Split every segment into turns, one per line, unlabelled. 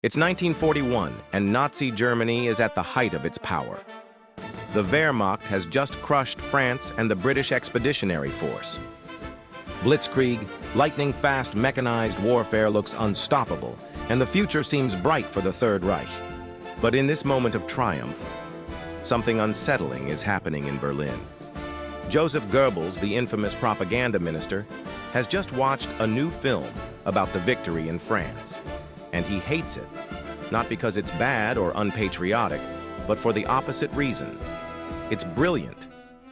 It's 1941, and Nazi Germany is at the height of its power. The Wehrmacht has just crushed France and the British Expeditionary Force. Blitzkrieg, lightning-fast mechanized warfare looks unstoppable, and the future seems bright for the Third Reich. But in this moment of triumph, something unsettling is happening in Berlin. Joseph Goebbels, the infamous propaganda minister, has just watched a new film about the victory in France. And he hates it, not because it's bad or unpatriotic, but for the opposite reason. It's brilliant,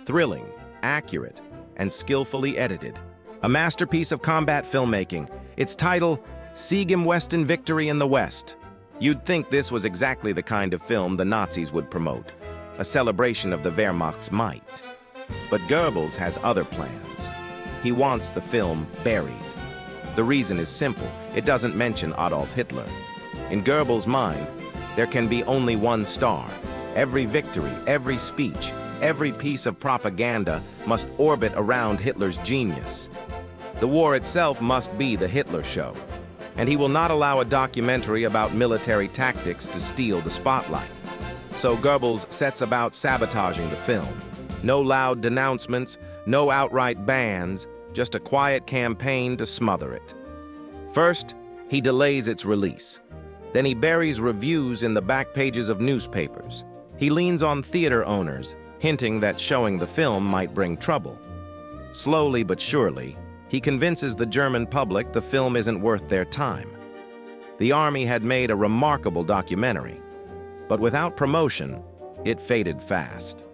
thrilling, accurate, and skillfully edited. A masterpiece of combat filmmaking. Its title, Sieg im Westen, Victory in the West. You'd think this was exactly the kind of film the Nazis would promote, a celebration of the Wehrmacht's might. But Goebbels has other plans. He wants the film buried. The reason is simple. It doesn't mention Adolf Hitler. In Goebbels' mind, there can be only one star. Every victory, every speech, every piece of propaganda must orbit around Hitler's genius. The war itself must be the Hitler show, and he will not allow a documentary about military tactics to steal the spotlight. So Goebbels sets about sabotaging the film. No loud denouncements, no outright bans, just a quiet campaign to smother it. First, he delays its release. Then he buries reviews in the back pages of newspapers. He leans on theater owners, hinting that showing the film might bring trouble. Slowly but surely, he convinces the German public the film isn't worth their time. The army had made a remarkable documentary, but without promotion, it faded fast.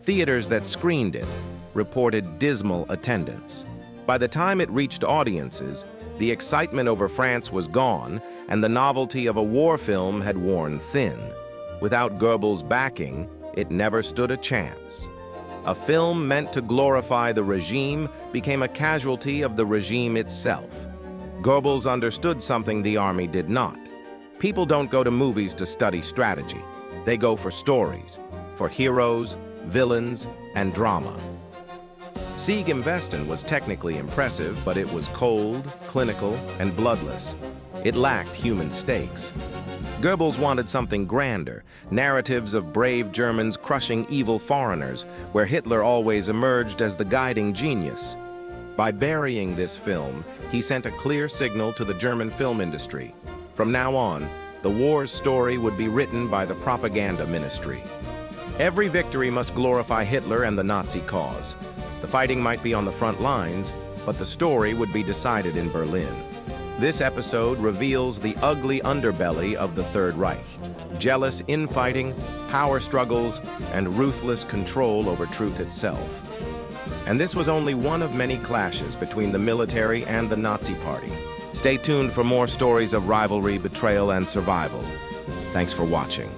Theaters that screened it reported dismal attendance. By the time it reached audiences, the excitement over France was gone, and the novelty of a war film had worn thin. Without Goebbels' backing, it never stood a chance. A film meant to glorify the regime became a casualty of the regime itself. Goebbels understood something the army did not. People don't go to movies to study strategy. They go for stories, for heroes, villains, and drama. Sieg im Westen was technically impressive, but it was cold, clinical, and bloodless. It lacked human stakes. Goebbels wanted something grander, narratives of brave Germans crushing evil foreigners, where Hitler always emerged as the guiding genius. By burying this film, he sent a clear signal to the German film industry. From now on, the war's story would be written by the propaganda ministry. Every victory must glorify Hitler and the Nazi cause. The fighting might be on the front lines, but the story would be decided in Berlin. This episode reveals the ugly underbelly of the Third Reich: jealous infighting, power struggles, and ruthless control over truth itself. And this was only one of many clashes between the military and the Nazi Party. Stay tuned for more stories of rivalry, betrayal, and survival. Thanks for watching.